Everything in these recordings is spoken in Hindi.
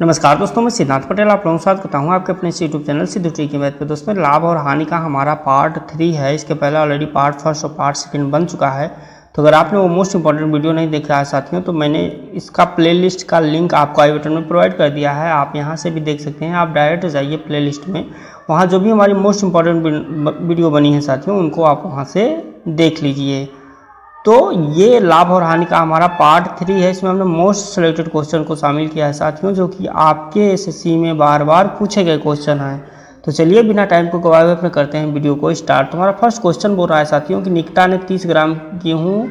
नमस्कार दोस्तों, मैं सिद्धार्थ पटेल आप लोगों के साथ करता हूँ आपके अपने यूट्यूब चैनल सिद्धू ट्री की मैथ पे। दोस्तों, लाभ और हानि का हमारा पार्ट 3 है। इसके पहले ऑलरेडी पार्ट फर्स्ट और पार्ट सेकंड बन चुका है। तो अगर आपने वो मोस्ट इंपॉर्टेंट वीडियो नहीं देखा है साथियों, तो मैंने इसका प्लेलिस्ट का लिंक आपको आई बटन में प्रोवाइड कर दिया है। आप यहाँ से भी देख सकते हैं। आप डायरेक्ट जाइए प्लेलिस्ट में, वहाँ जो भी हमारी मोस्ट इंपॉर्टेंट वीडियो बनी है साथियों, उनको आप वहाँ से देख लीजिए। तो ये लाभ और हानि का हमारा पार्ट 3 है। इसमें हमने मोस्ट सिलेक्टेड क्वेश्चन को शामिल किया है साथियों, जो कि आपके एसएससी में बार बार पूछे गए क्वेश्चन हैं। तो चलिए बिना टाइम को गवाए हुए अपने करते हैं वीडियो को स्टार्ट। हमारा फर्स्ट क्वेश्चन बोल रहा है साथियों कि निकिता ने 30 ग्राम गेहूँ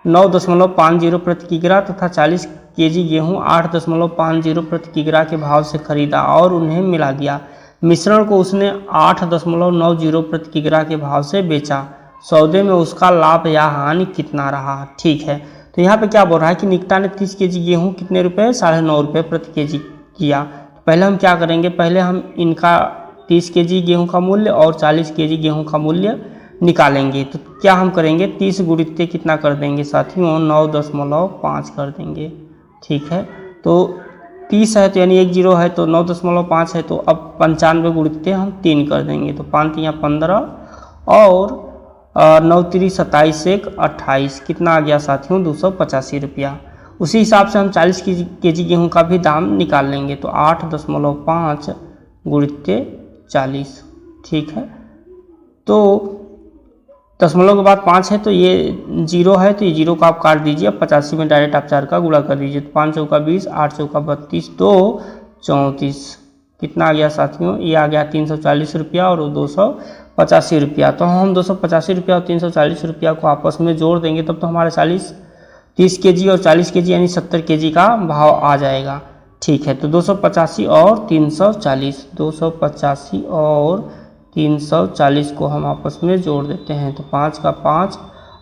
9.50 प्रति किग्रा तथा 40 केजी गेहूँ 8.50 प्रति किग्रा के भाव से खरीदा और उन्हें मिला दिया। मिश्रण को उसने 8.90 प्रति किग्रा के भाव से बेचा। सौदे में उसका लाभ या हानि कितना रहा। ठीक है, तो यहाँ पे क्या बोल रहा है कि निकिता ने 30 केजी गेहूँ कितने रुपए, 9.5 रुपये प्रति केजी किया। तो पहले हम क्या करेंगे, पहले हम इनका 30 केजी गेहूँ का मूल्य और 40 केजी गेहूँ का मूल्य निकालेंगे। तो क्या हम करेंगे, 30 गुणित कितना कर देंगे साथियों, 9.5 कर देंगे। ठीक है, तो 30 है तो यानी 1 0 है, तो 9.5 है, तो अब 95 गुणित हम 3 कर देंगे। तो 5 या 15 और 9 3 27 1 28 कितना आ गया साथियों, 285 रुपया। उसी हिसाब से हम 40 केजी गेहूँ का भी दाम निकाल लेंगे। तो 8.5 गुणित 40। ठीक है, तो दशमलव के बाद 5 है तो ये 0 है, तो ये 0 को आप काट दीजिए। अब 85 में डायरेक्ट आप 4 का गुणा कर दीजिए। तो 5 चौका 20, 8 चौका 32, 2 34 कितना आ गया साथियों, ये आ गया 340 रुपया और 285 रुपया। तो हम 285 रुपया और 340 रुपया को आपस में जोड़ देंगे, तब तो हमारे 30 केजी और 40 केजी यानी 70 केजी का भाव आ जाएगा। ठीक है, तो 285 और 340, 285 और 340 को हम आपस में जोड़ देते हैं। तो 5 का 5,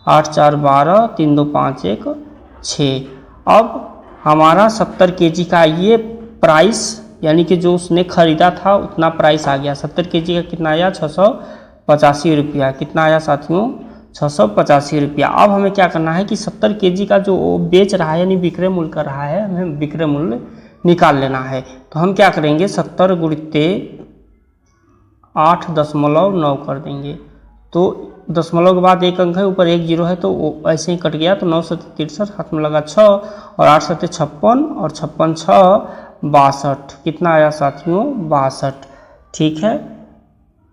8 4 12, 3 2 5 1 6। अब हमारा 70 केजी का ये प्राइस यानी कि जो उसने खरीदा था उतना प्राइस आ गया। 70 केजी का कितना आया, 685 रुपया। कितना आया साथियों, 685 रुपया। अब हमें क्या करना है कि 70 केजी का जो बेच रहा है यानी विक्रय मूल्य कर रहा है, हमें विक्रय मूल्य निकाल लेना है। तो हम क्या करेंगे, 70 गुणित 8.9 कर देंगे। तो दशमलव के बाद एक अंक है, ऊपर 1 0 है, तो वो ऐसे ही कट गया। तो 9 7 63, हाथ में लगा 6 और 8 7 56 और 56 6 62। कितना आया साथियों, 62। ठीक है,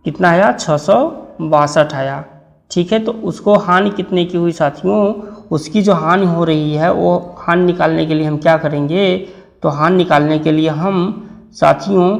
कितना आया, 662 आया। ठीक है, तो उसको हानि कितने की हुई साथियों, उसकी जो हानि हो रही है वो हानि निकालने के लिए हम क्या करेंगे, तो हानि निकालने के लिए हम साथियों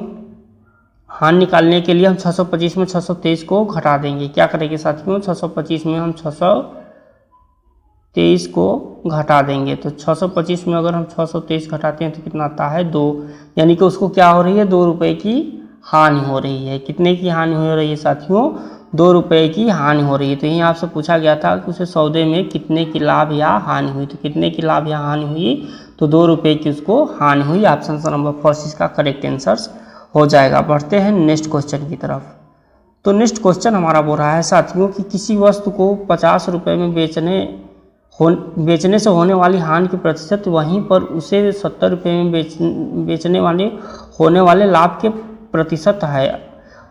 हानि निकालने के लिए हम 625 में 623 को घटा देंगे। क्या करेंगे साथियों, 625 में हम 623 को घटा देंगे। तो 625 में अगर हम 623 घटाते हैं तो कितना आता है, 2। यानी कि उसको क्या हो रही है, 2 रुपये की हानि हो रही है। कितने की हानि हो रही है साथियों, 2 रुपये की हानि हो रही है। तो यहीं आपसे पूछा गया था कि उसे सौदे में कितने की लाभ या हानि हुई। तो कितने की लाभ या हानि हुई, तो 2 रुपये की उसको हानि हुई। ऑप्शन नंबर फर्स्ट इसका करेक्ट आंसर हो जाएगा। बढ़ते हैं नेक्स्ट क्वेश्चन की तरफ। तो नेक्स्ट क्वेश्चन हमारा बोल रहा है साथियों कि किसी वस्तु को 50 रुपये में बेचने से होने वाली हानि की प्रतिशत, वहीं पर उसे 70 रुपये में बेचने वाले होने वाले लाभ के प्रतिशत है।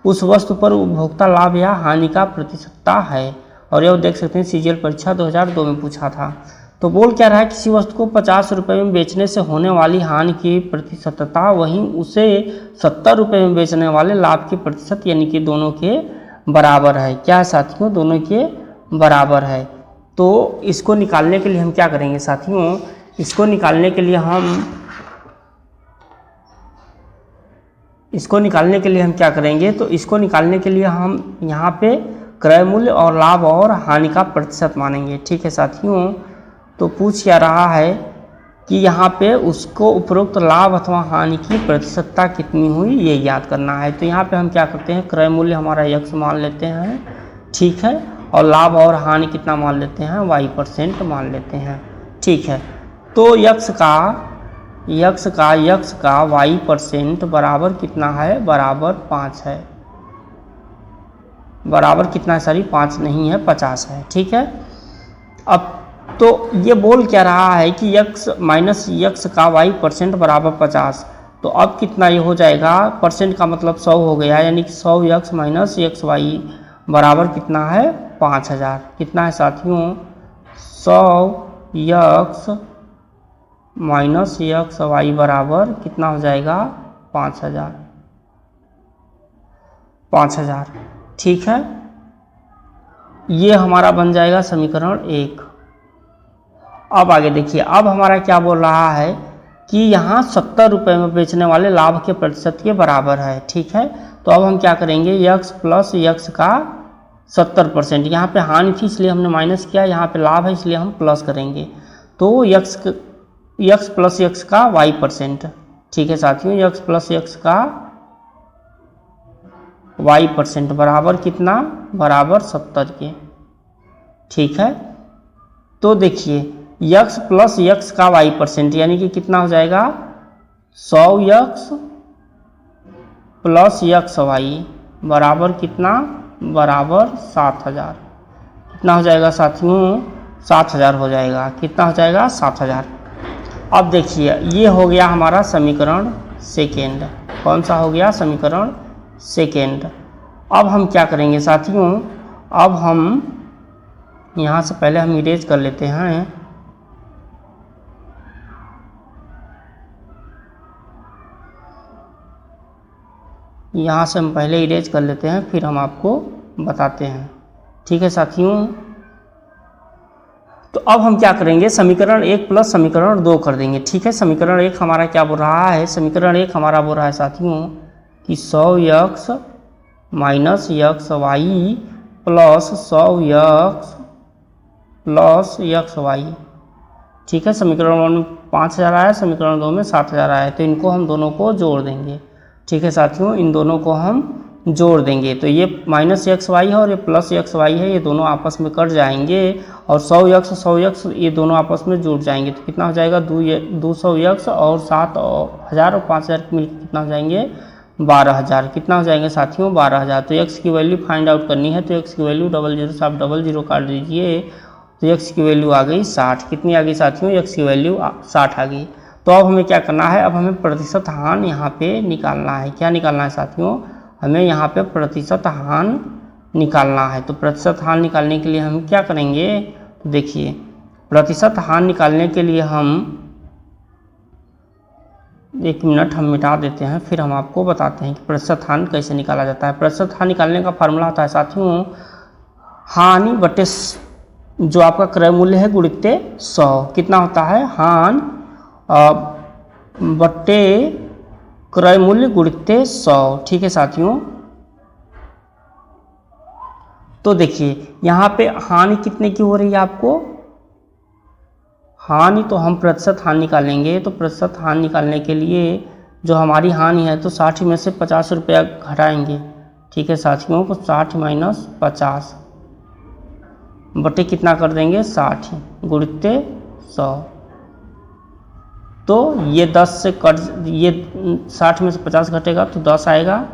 उस वस्तु पर उपभोक्ता लाभ या हानि का प्रतिशतता है। और यह देख सकते हैं सीजीएल परीक्षा 2002 में पूछा था। तो बोल क्या रहा है, किसी वस्तु को 50 रुपये में बेचने से होने वाली हानि की प्रतिशतता, वहीं उसे 70 रुपये में बेचने वाले लाभ के प्रतिशत यानी कि दोनों के बराबर है। क्या है साथियों, दोनों के बराबर है। तो इसको निकालने के लिए हम क्या करेंगे साथियों, इसको निकालने के लिए हम क्या करेंगे, तो इसको निकालने के लिए हम यहाँ पे क्रय मूल्य और लाभ और हानि का प्रतिशत मानेंगे। ठीक है साथियों, तो पूछ क्या रहा है कि यहाँ पे उसको उपरोक्त लाभ अथवा हानि की प्रतिशतता कितनी हुई ये याद करना है। तो यहाँ पे हम क्या करते हैं, क्रय मूल्य हमारा x मान लेते हैं। ठीक है, और लाभ और हानि कितना मान लेते हैं, y% मान लेते हैं। ठीक है, तो x का y% बराबर कितना है, बराबर 5 है। बराबर कितना है, सॉरी 5 नहीं है, 50 है। ठीक है, अब तो ये बोल क्या रहा है कि x माइनस x का y% बराबर 50। तो अब कितना ये हो जाएगा, परसेंट का मतलब 100 हो गया, यानी कि 100x माइनस XY बराबर कितना है 5000। कितना है साथियों, 100x माइनस XY बराबर कितना हो जाएगा 5000। ठीक है, ये हमारा बन जाएगा समीकरण 1। अब आगे देखिए, अब हमारा क्या बोल रहा है कि यहाँ 70 रुपये में बेचने वाले लाभ के प्रतिशत के बराबर है। ठीक है, तो अब हम क्या करेंगे, x प्लस x का 70%, यहाँ पे हानि थी इसलिए हमने माइनस किया, यहाँ पे लाभ है इसलिए हम प्लस करेंगे, तो x प्लस x का y%। ठीक है साथियों, x प्लस x का y% बराबर कितना, बराबर 70 के। ठीक है, तो देखिए x प्लस x का y% यानी कि कितना हो जाएगा 100x प्लस XY बराबर कितना, बराबर 7000। कितना हो जाएगा साथियों, 7000 हो जाएगा। कितना हो जाएगा 7000। अब देखिए ये हो गया हमारा समीकरण सेकेंड। कौन सा हो गया, समीकरण सेकेंड। अब हम क्या करेंगे साथियों, अब हम यहाँ से पहले हम इरेज कर लेते हैं, यहाँ से हम पहले इरेज कर लेते हैं फिर हम आपको बताते हैं। ठीक है साथियों, तो अब हम क्या करेंगे, समीकरण 1 प्लस समीकरण 2 कर देंगे। ठीक है, समीकरण 1 हमारा क्या बोल रहा है, समीकरण 1 हमारा बोल रहा है साथियों कि 100x minus XY plus 100x plus XY। ठीक है, समीकरण 1 में 5000 आया, समीकरण 2 में 7000 आया, तो इनको हम दोनों को जोड़ देंगे। ठीक है साथियों, इन दोनों को हम जोड़ देंगे, तो ये माइनस XY है और ये प्लस XY है, ये दोनों आपस में कट जाएंगे और 100x ये दोनों आपस में जुड़ जाएंगे, तो कितना हो जाएगा 200x और 7000 और 5000 मिलकर कितना हो जाएंगे 12000। कितना हो जाएंगे साथियों 12000। तो x की वैल्यू फाइंड आउट करनी है, तो x की वैल्यू 00 से आप 00 काट दीजिए, तो x की वैल्यू आ गई 60। कितनी आ गई साथियों, x की वैल्यू 60 आ गई। तो अब हमें क्या करना है, अब हमें प्रतिशत हानि यहाँ पे निकालना है। क्या निकालना है साथियों, हमें यहाँ पे प्रतिशत हानि निकालना है। तो प्रतिशत हानि निकालने के लिए हम क्या करेंगे, तो देखिए प्रतिशत हानि निकालने के लिए हम 1 मिनट हम मिटा देते हैं, फिर हम आपको बताते हैं कि प्रतिशत हानि कैसे निकाला जाता है। प्रतिशत हानि निकालने का फार्मूला होता है साथियों, हानि बटे जो आपका क्रय मूल्य है गुणित 100। कितना होता है, हानि बटे क्रय मूल्य गुणित 100। ठीक है साथियों, तो देखिए यहाँ पे हानि कितने की हो रही है आपको, हानि तो हम प्रतिशत हानि निकालेंगे, तो प्रतिशत हानि निकालने के लिए जो हमारी हानि है तो 60 में से 50 रुपया घटाएंगे। ठीक है साथियों, तो 60 माइनस 50 बटे कितना कर देंगे 60 गुणित 100। तो ये 10 से कट, ये 60 में से 50 घटेगा तो 10 आएगा।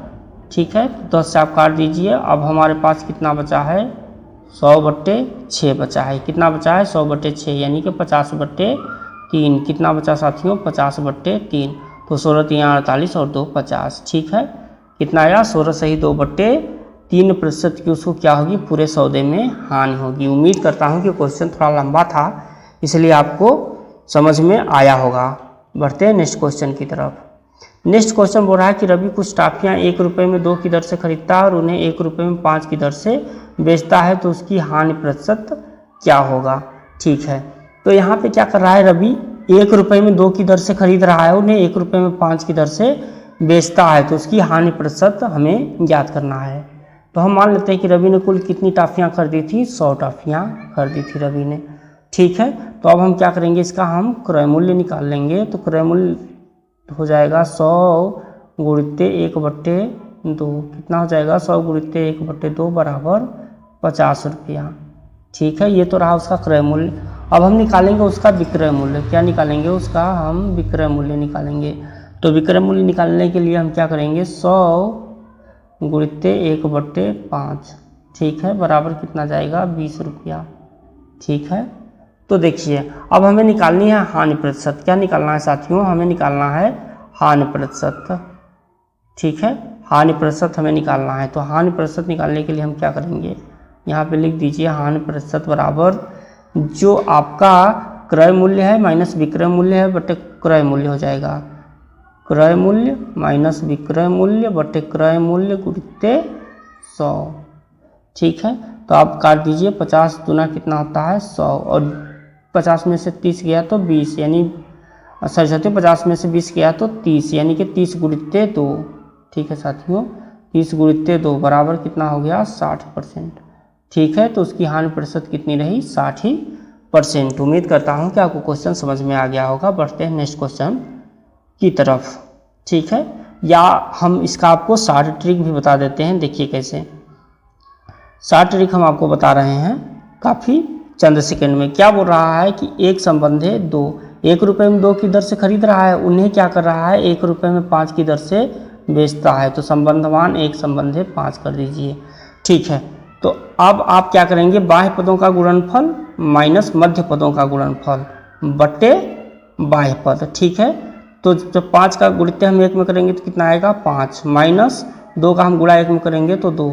ठीक है, तो 10 से आप काट दीजिए। अब हमारे पास कितना बचा है, 100/6 बचा है। कितना बचा है 100/6 यानी कि 50/3। कितना बचा साथियों 50/3। तो 16 3 48 और 2 50। ठीक है, कितना आया 16 सही 2/3% की उसको क्या होगी, पूरे सौदे में हानि होगी। उम्मीद करता हूँ कि क्वेश्चन थोड़ा लंबा था इसलिए आपको समझ में आया होगा। बढ़ते हैं नेक्स्ट क्वेश्चन की तरफ। नेक्स्ट क्वेश्चन बोल रहा है कि रवि कुछ टॉफियाँ 1 रुपये में 2 की दर से खरीदता है और उन्हें 1 रुपये में 5 की दर से बेचता है, तो उसकी हानि प्रतिशत क्या होगा। ठीक है, तो यहाँ पे क्या कर रहा है, रवि 1 रुपये में 2 की दर से खरीद रहा है, उन्हें 1 रुपये में 5 की दर से बेचता है, तो उसकी हानि प्रतिशत हमें ज्ञात करना है। तो हम मान लेते हैं कि रवि ने कुल कितनी टॉफियाँ खरीदी थी, 100 टॉफियाँ खरीदी थी रवि ने। ठीक है, तो अब हम क्या करेंगे, इसका हम क्रय मूल्य निकाल लेंगे। तो क्रय मूल्य हो जाएगा 100 गुणित 1/2। कितना हो जाएगा 100 गुणित 1/2 बराबर 50 रुपया। ठीक है, ये तो रहा उसका क्रय मूल्य। अब हम निकालेंगे उसका विक्रय मूल्य। क्या निकालेंगे, उसका हम विक्रय मूल्य निकालेंगे। तो विक्रय मूल्य निकालने के लिए हम क्या करेंगे, 100 गुणित 1/5। ठीक है, बराबर कितना जाएगा 20 रुपया। ठीक है, तो देखिए अब हमें निकालनी है हानि प्रतिशत। क्या निकालना है साथियों, हमें निकालना है हानि प्रतिशत। ठीक है, हानि प्रतिशत हमें निकालना है। तो हानि प्रतिशत निकालने के लिए हम क्या करेंगे, यहाँ पे लिख दीजिए हानि प्रतिशत बराबर जो आपका क्रय मूल्य है माइनस विक्रय मूल्य है बटे क्रय मूल्य हो जाएगा। क्रय मूल्य माइनस विक्रय मूल्य बटे क्रय मूल्य गुणित 100। ठीक है, तो आप काट दीजिए, 50 दूना कितना होता है 100, और 50 में से 30 गया तो 20, यानी सही 50 में से 20 गया तो 30, यानी कि 30 गुणित 2। ठीक है साथियों, 30 गुणित 2 बराबर कितना हो गया 60%। ठीक है, तो उसकी हानि प्रतिशत कितनी रही 60%। उम्मीद करता हूँ कि आपको क्वेश्चन समझ में आ गया होगा। बढ़ते हैं नेक्स्ट क्वेश्चन की तरफ। ठीक है, या हम इसका आपको शॉर्ट ट्रिक भी बता देते हैं। देखिए कैसे शॉर्ट ट्रिक हम आपको बता रहे हैं काफ़ी चंद सेकंड में। क्या बोल रहा है कि एक संबंध है 2, 1 रुपये में 2 की दर से खरीद रहा है, उन्हें क्या कर रहा है 1 रुपये में 5 की दर से बेचता है। तो संबंधवान एक संबंध है 5 कर दीजिए। ठीक है, तो अब आप क्या करेंगे, बाह्य पदों का गुणनफल माइनस मध्य पदों का गुणनफल बटे बाह्य पद। ठीक है, तो जब 5 का गुणित हम 1 में करेंगे तो कितना आएगा 5, माइनस 2 का हम गुणा 1 में करेंगे तो 2।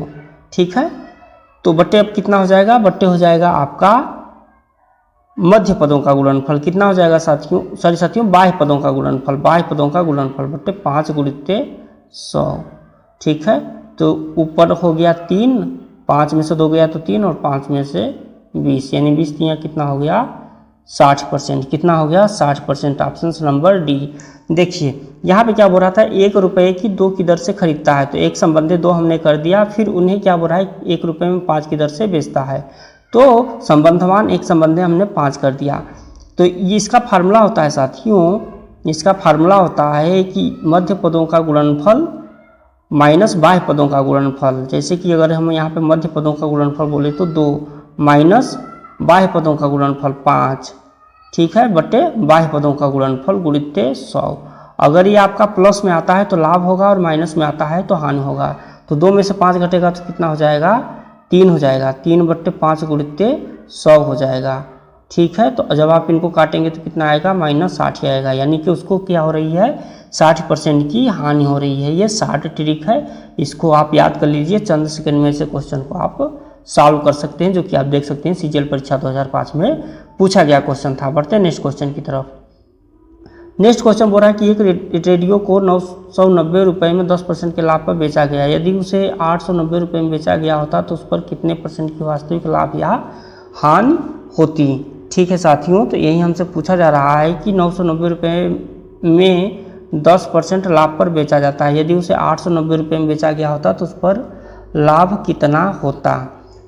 ठीक है, तो बट्टे अब कितना हो जाएगा, बट्टे हो जाएगा आपका मध्य पदों का गुणनफल। कितना हो जाएगा साथियों, बाह्य पदों का गुणनफल, बाह्य पदों का गुणनफल बट्टे 5 गुणित 100। ठीक है, तो ऊपर हो गया 3, 5 में से 2 गया तो 3, और 5 में से 20, यानी 20 दिया कितना हो गया 60%। कितना हो गया 60%, ऑप्शन नंबर डी। देखिए यहाँ पे क्या बोल रहा था, 1 रुपये की 2 की दर से खरीदता है, तो एक संबंधी 2 हमने कर दिया। फिर उन्हें क्या बोल रहा है 1 रुपये में 5 की दर से बेचता है, तो संबंधवान एक संबंधी हमने 5 कर दिया। तो ये इसका फार्मूला होता है साथियों, इसका फार्मूला होता है कि मध्य पदों का गुणनफल माइनस बाह्य पदों का गुणनफल। जैसे कि अगर हम यहाँ पे मध्य पदों का गुणनफल बोले तो 2 माइनस बाह्य पदों का गुणनफल 5। ठीक है, बटे बाह्य पदों का गुणनफल गुणित 100। अगर ये आपका प्लस में आता है तो लाभ होगा, और माइनस में आता है तो हानि होगा। तो 2 में से 5 घटेगा तो कितना हो जाएगा 3 हो जाएगा, 3 बट्टे 5 गुणित 100 हो जाएगा। ठीक है, तो जब आप इनको काटेंगे तो कितना आएगा -60 ही आएगा, यानी कि उसको क्या हो रही है 60% की हानि हो रही है। ये शॉर्ट ट्रिक है, इसको आप याद कर लीजिए। चंद सेकंड में से क्वेश्चन को आप सॉल्व कर सकते हैं, जो कि आप देख सकते हैं सीजीएल परीक्षा 2005 में पूछा गया क्वेश्चन था। बढ़ते हैं नेक्स्ट क्वेश्चन की तरफ। नेक्स्ट क्वेश्चन बोल रहा है कि एक रेडियो को 990 रुपये में 10% के लाभ पर बेचा गया। यदि उसे 890 रुपये में बेचा गया होता तो उस पर कितने % की वास्तविक लाभ या हानि होती। ठीक है साथियों, तो यही हमसे पूछा जा रहा है कि 990 रुपये में 10% लाभ पर बेचा जाता है, यदि उसे 890 रुपये में बेचा गया होता तो उस पर लाभ कितना होता।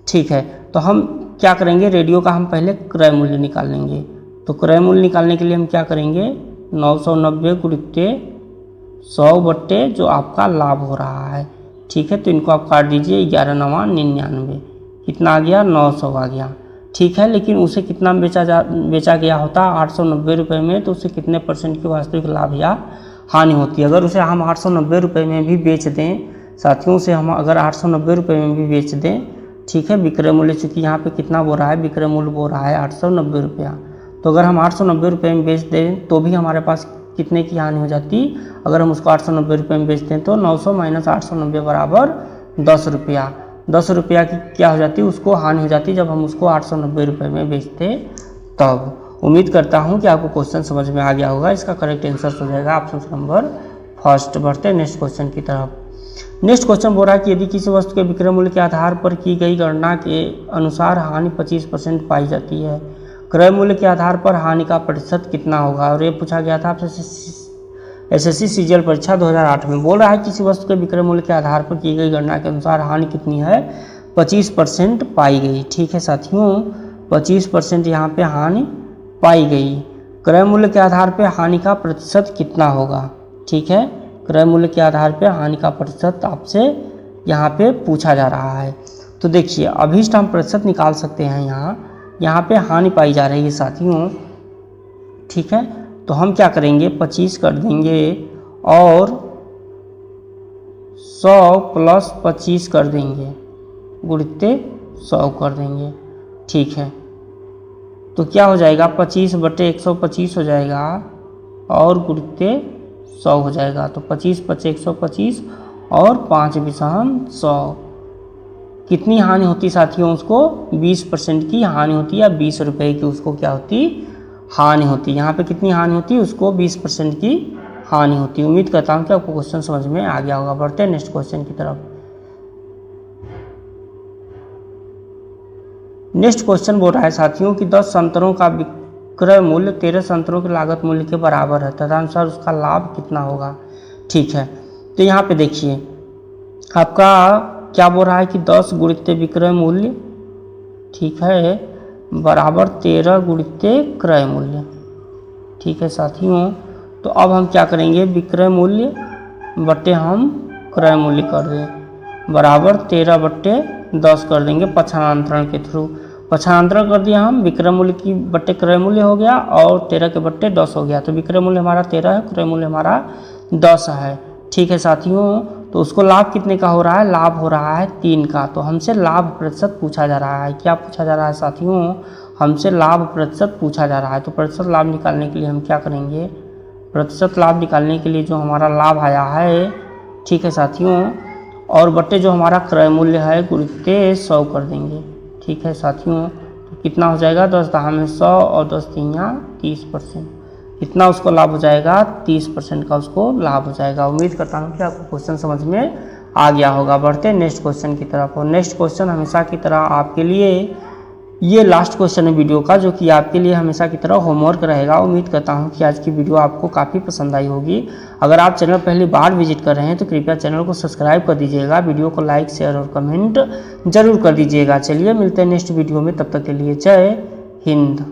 ठीक है, तो हम क्या करेंगे, रेडियो का हम पहले क्रय मूल्य निकाल लेंगे। तो क्रय मूल्य निकालने के लिए हम क्या करेंगे, 990 गुणित 100 बट्टे जो आपका लाभ हो रहा है। ठीक है, तो इनको आप काट दीजिए, 11 9 99, कितना आ गया 900 आ गया। ठीक है, लेकिन उसे कितना में बेचा गया होता 890 रुपये में, तो उसे कितने % की वास्तविक लाभ या हानि होती है। अगर उसे हम 890 रुपये में भी बेच दें साथियों, उसे हम अगर 890 रुपये में भी बेच दें, ठीक है, विक्रय मूल्य चूँकि यहाँ पे कितना बोल रहा है, विक्रय मूल्य बोल रहा है 890 रुपया, तो अगर हम 890 रुपये में बेच दें तो भी हमारे पास कितने की हानि हो जाती। अगर हम उसको 890 रुपये में बेचते हैं तो 900 माइनस 890 बराबर 10 रुपया। 10 रुपया की क्या हो जाती है, उसको हानि हो जाती जब हम उसको 890 रुपये में बेचते तब। उम्मीद करता हूँ कि आपको क्वेश्चन समझ में आ गया होगा। इसका करेक्ट आंसर हो जाएगा ऑप्शन नंबर फर्स्ट। बढ़ते हैं नेक्स्ट क्वेश्चन की तरफ। नेक्स्ट क्वेश्चन बोल रहा है कि यदि किसी वस्तु के विक्रय मूल्य के आधार पर की गई गणना के अनुसार हानि 25% पाई जाती है, क्रय मूल्य के आधार पर हानि का प्रतिशत कितना होगा। और ये पूछा गया था आपसे एसएससी सीजीएल परीक्षा 2008 में। बोल रहा है किसी वस्तु के विक्रय मूल्य के आधार पर की गई गणना के अनुसार हानि कितनी है, 25% पाई गई। ठीक है साथियों, 25% यहाँ पे हानि पाई गई। क्रय मूल्य के आधार पर हानि का प्रतिशत कितना होगा। ठीक है, क्रय मूल्य के आधार पर हानि का प्रतिशत आपसे यहाँ पे पूछा जा रहा है। तो देखिए अभीष्ट हम प्रतिशत निकाल सकते हैं। यहाँ पे हानि पाई जा रही है साथियों। ठीक है, तो हम क्या करेंगे, 25 कर देंगे और 100 प्लस 25 कर देंगे, गुणित 100 कर देंगे। ठीक है, तो क्या हो जाएगा 25 बटे 125 हो जाएगा और गुणित 100 हो जाएगा। तो 25 पचे 125 और 5 विषम 100। कितनी हानि होती साथियों, उसको 20% की हानि होती है, 20 रुपये की उसको क्या होती, हानि होती। यहाँ पे कितनी हानि होती है, उसको 20% की हानि होती है। उम्मीद करता हूँ कि आपको क्वेश्चन समझ में आ गया होगा। बढ़ते हैं नेक्स्ट क्वेश्चन की तरफ। नेक्स्ट क्वेश्चन बोल रहा है साथियों कि 10 संतरों का विक्रय मूल्य 13 संतरों के लागत मूल्य के बराबर है, तदनुसार उसका लाभ कितना होगा। ठीक है, तो यहाँ पे देखिए आपका क्या बोल रहा है कि 10 गुणित विक्रय मूल्य, ठीक है, बराबर 13 गुणित क्रय मूल्य। ठीक है साथियों, तो अब हम क्या करेंगे, विक्रय मूल्य बट्टे हम क्रय मूल्य कर दें बराबर 13 बट्टे 10 कर देंगे पक्षांतरण के थ्रू। पक्षांतरण कर दिया हम, विक्रय मूल्य की बट्टे क्रय मूल्य हो गया और 13 के बट्टे 10 हो गया। तो विक्रय मूल्य हमारा 13 है, क्रय मूल्य हमारा 10 है। ठीक है साथियों, तो उसको लाभ कितने का हो रहा है, लाभ हो रहा है 3 का। तो हमसे लाभ प्रतिशत पूछा जा रहा है। क्या पूछा जा रहा है साथियों, हमसे लाभ प्रतिशत पूछा जा रहा है। तो प्रतिशत लाभ निकालने के लिए हम क्या करेंगे, प्रतिशत लाभ निकालने के लिए जो हमारा लाभ आया है, ठीक है साथियों, और बट्टे जो हमारा क्रय मूल्य है गुणित 100 कर देंगे। ठीक है साथियों, तो कितना हो जाएगा, 10 दहा में 100 और 10 तिया 30%। कितना उसको लाभ हो जाएगा, 30% का उसको लाभ हो जाएगा। उम्मीद करता हूँ कि आपको क्वेश्चन समझ में आ गया होगा। बढ़ते हैं नेक्स्ट क्वेश्चन की तरफ। और नेक्स्ट क्वेश्चन हमेशा की तरह आपके लिए ये लास्ट क्वेश्चन है वीडियो का, जो कि आपके लिए हमेशा की तरह होमवर्क रहेगा। उम्मीद करता हूँ कि आज की वीडियो आपको काफ़ी पसंद आई होगी। अगर आप चैनल पहली बार विजिट कर रहे हैं तो कृपया चैनल को सब्सक्राइब कर दीजिएगा, वीडियो को लाइक शेयर और कमेंट जरूर कर दीजिएगा। चलिए मिलते हैं नेक्स्ट वीडियो में, तब तक के लिए जय हिंद।